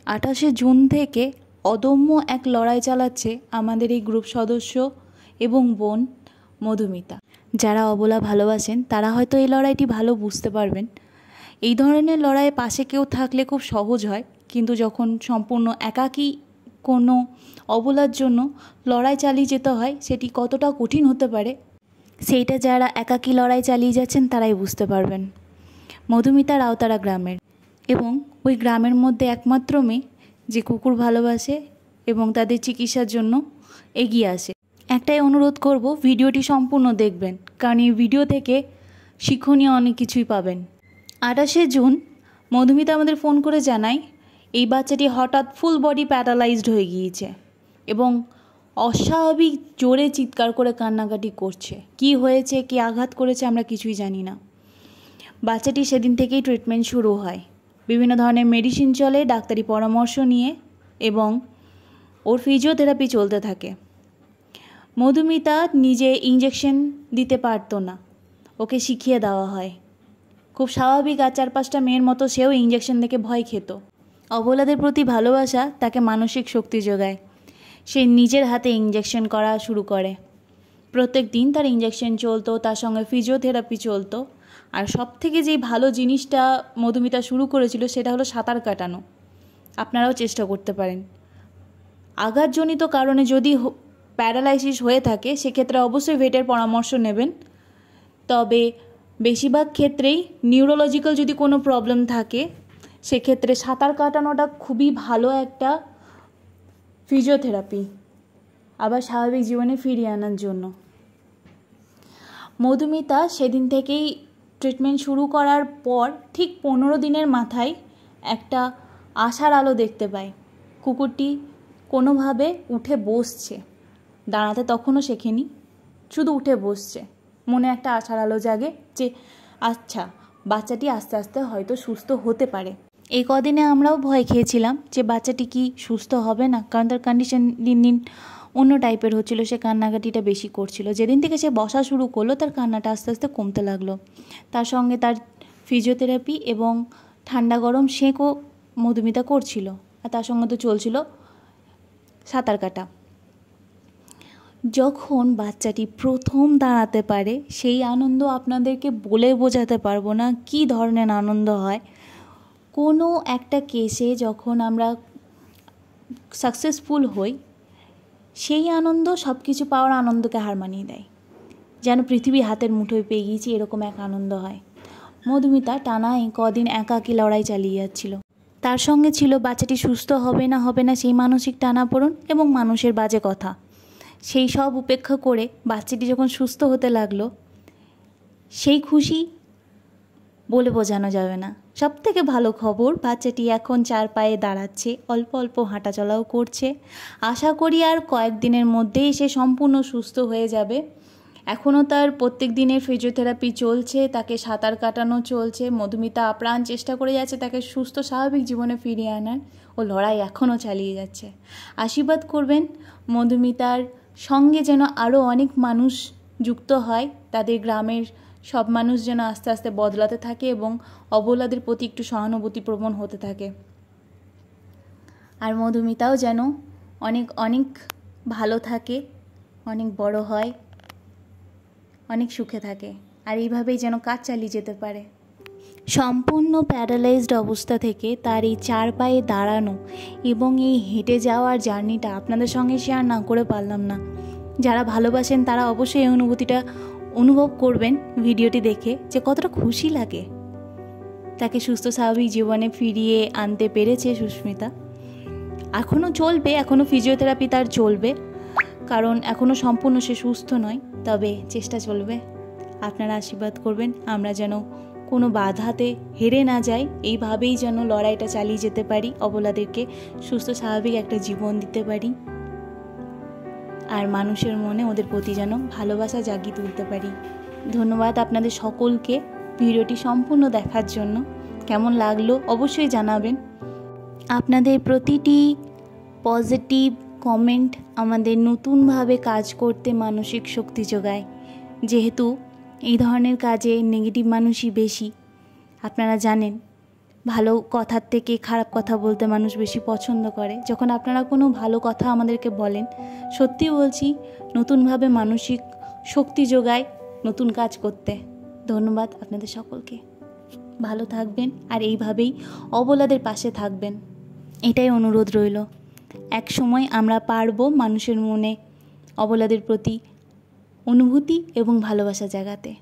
28শে June থেকে অদম্য এক লড়াই চালাচ্ছে আমাদের এই গ্রুপ সদস্য এবং বোন মধুমিতা। যারা অবলা ভালোবাসেন তারা হয়তো এই লড়াইটি ভালো বুঝতে পারবেন। এই ধরনের লড়াইয়ে পাশে কেউ থাকলে খুব সহজ হয়, কিন্তু যখন সম্পূর্ণ একাকী কোনো অবলার জন্য লড়াই চালিয়ে যেতে হয় সেটি কতটা কঠিন হতে পারে সেইটা যারা একাকী লড়াই চালিয়ে যাচ্ছেন তারাই বুঝতে পারবেন। মধুমিতা রাউতারা গ্রামের এবং ওই গ্রামের মধ্যে একমাত্র মেয়ে যে কুকুর ভালোবাসে এবং তাদের চিকিৎসার জন্য এগিয়ে আসে। একটাই অনুরোধ করব, ভিডিওটি সম্পূর্ণ দেখবেন, কারণ এই ভিডিও থেকে শিক্ষণীয় অনেক কিছুই পাবেন। 28শে জুন মধুমিতা আমাদের ফোন করে জানায় এই বাচ্চাটি হঠাৎ ফুল বডি প্যারালাইজড হয়ে গিয়েছে এবং অস্বাভাবিক জোরে চিৎকার করে কান্নাকাটি করছে। কি হয়েছে, কি আঘাত করেছে আমরা কিছুই জানি না। বাচ্চাটি সেদিন থেকেই ট্রিটমেন্ট শুরু হয়, বিভিন্ন ধরনের মেডিসিন চলে ডাক্তারি পরামর্শ নিয়ে, এবং ওর ফিজিওথেরাপি চলতে থাকে। মধুমিতা নিজে ইঞ্জেকশন দিতে পারতো না, ওকে শিখিয়ে দেওয়া হয়। খুব স্বাভাবিক, আর 4-5টা মেয়ের মতো সেও ইঞ্জেকশন দেখে ভয় খেত। অবলাদের প্রতি ভালোবাসা তাকে মানসিক শক্তি যোগায়। সে নিজের হাতে ইঞ্জেকশন করা শুরু করে। প্রত্যেক দিন তার ইঞ্জেকশন চলতো, তার সঙ্গে ফিজিওথেরাপি চলতো। আর সবথেকে যেই ভালো জিনিসটা মধুমিতা শুরু করেছিল সেটা হলো সাঁতার কাটানো। আপনারাও চেষ্টা করতে পারেন। আঘাতজনিত কারণে যদি প্যারালাইসিস হয়ে থাকে সেক্ষেত্রে অবশ্যই ভেটের পরামর্শ নেবেন। তবে বেশিরভাগ ক্ষেত্রেই নিউরোলজিক্যাল যদি কোনো প্রবলেম থাকে সেক্ষেত্রে সাঁতার কাটানোটা খুবই ভালো একটা ফিজিওথেরাপি, আবার স্বাভাবিক জীবনে ফিরিয়ে আনার জন্য। মধুমিতা সেদিন থেকেই ট্রিটমেন্ট শুরু করার পর ঠিক 15 দিনের মাথায় একটা আশার আলো দেখতে পায়। কুকুরটি কোনোভাবে উঠে বসছে, দাঁড়াতে তখনও শেখেনি, শুধু উঠে বসছে। মনে একটা আশার আলো জাগে যে আচ্ছা, বাচ্চাটি আস্তে আস্তে হয়তো সুস্থ হতে পারে। এই কদিনে আমরাও ভয় খেয়েছিলাম যে বাচ্চাটি কি সুস্থ হবে না, কারণ তার কন্ডিশন দিন দিন অন্য টাইপের হচ্ছিল, সে কান্নাকাটিটা বেশি করছিল। যেদিন থেকে সে বসা শুরু করলো তার কান্নাটা আস্তে আস্তে কমতে লাগলো। তার সঙ্গে তার ফিজিওথেরাপি এবং ঠান্ডা গরম সেঁকও মধুমিতা করছিল, আর তার সঙ্গে তো চলছিল সাঁতার কাটা। যখন বাচ্চাটি প্রথম দাঁড়াতে পারে সেই আনন্দ আপনাদেরকে বলে বোঝাতে পারবো না কী ধরনের আনন্দ হয়। কোনো একটা কেসে যখন আমরা সাকসেসফুল হই সেই আনন্দ সব কিছু পাওয়ার আনন্দকে হার মানিয়ে দেয়। যেন পৃথিবী হাতের মুঠোয় পেয়ে গিয়েছি এরকম এক আনন্দ হয়। মধুমিতা টানা কদিন একাকী লড়াই চালিয়ে যাচ্ছিল। তার সঙ্গে ছিল বাচ্চাটি সুস্থ হবে না সেই মানসিক টানাপোড়েন এবং মানুষের বাজে কথা। সেই সব উপেক্ষা করে বাচ্চাটি যখন সুস্থ হতে লাগলো সেই খুশি বলে বোঝানো যাবে না। সবথেকে ভালো খবর, বাচ্চাটি এখন 4 পায়ে দাঁড়াচ্ছে, অল্প অল্প হাঁটাচলাও করছে। আশা করি আর কয়েকদিনের মধ্যেই সে সম্পূর্ণ সুস্থ হয়ে যাবে। এখনও তার প্রত্যেক দিনের ফিজিওথেরাপি চলছে, তাকে সাঁতার কাটানো চলছে। মধুমিতা আপ্রাণ চেষ্টা করে যাচ্ছে তাকে সুস্থ স্বাভাবিক জীবনে ফিরিয়ে আনার। ও লড়াই এখনও চালিয়ে যাচ্ছে। আশীর্বাদ করবেন মধুমিতার সঙ্গে যেন আরও অনেক মানুষ যুক্ত হয়, তাদের গ্রামের সব মানুষ যেন আস্তে আস্তে বদলাতে থাকে এবং অবলাদের প্রতি একটু সহানুভূতিপ্রবণ হতে থাকে। আর মধুমিতাও যেন অনেক অনেক ভালো থাকে, অনেক বড় হয়, অনেক সুখে থাকে, আর এইভাবেই যেন কাজ চালিয়ে যেতে পারে। সম্পূর্ণ প্যারালাইজড অবস্থা থেকে তার এই 4 পায়ে দাঁড়ানো এবং এই হেঁটে যাওয়ার জার্নিটা আপনাদের সঙ্গে শেয়ার না করে পারলাম না। যারা ভালোবাসেন তারা অবশ্যই এই অনুভূতিটা অনুভব করবেন ভিডিওটি দেখে, যে কতটা খুশি লাগে তাকে সুস্থ স্বাভাবিক জীবনে ফিরিয়ে আনতে পেরেছে সুস্মিতা। এখনও চলবে, এখনও ফিজিওথেরাপি তার চলবে, কারণ এখনও সম্পূর্ণ সে সুস্থ নয়, তবে চেষ্টা চলবে। আপনারা আশীর্বাদ করবেন আমরা যেন কোনো বাধাতে হেরে না যাই, এইভাবেই যেন লড়াইটা চালিয়ে যেতে পারি, অবলাদেরকে সুস্থ স্বাভাবিক একটা জীবন দিতে পারি, আর মানুষের মনে ওদের প্রতি যেন ভালোবাসা জাগিয়ে তুলতে পারি। ধন্যবাদ আপনাদের সকলকে ভিডিওটি সম্পূর্ণ দেখার জন্য। কেমন লাগলো অবশ্যই জানাবেন। আপনাদের প্রতিটি পজিটিভ কমেন্ট আমাদের নতুনভাবে কাজ করতে মানসিক শক্তি যোগায়। যেহেতু এই ধরনের কাজে নেগেটিভ মানুষই বেশি, আপনারা জানেন ভালো কথার থেকে খারাপ কথা বলতে মানুষ বেশি পছন্দ করে। যখন আপনারা কোনো ভালো কথা আমাদেরকে বলেন, সত্যি বলছি নতুনভাবে মানসিক শক্তি যোগায় নতুন কাজ করতে। ধন্যবাদ আপনাদের সকলকে। ভালো থাকবেন আর এইভাবেই অবলাদের পাশে থাকবেন, এটাই অনুরোধ রইল। এক সময় আমরা পারবো মানুষের মনে অবলাদের প্রতি অনুভূতি এবং ভালোবাসা জাগাতে।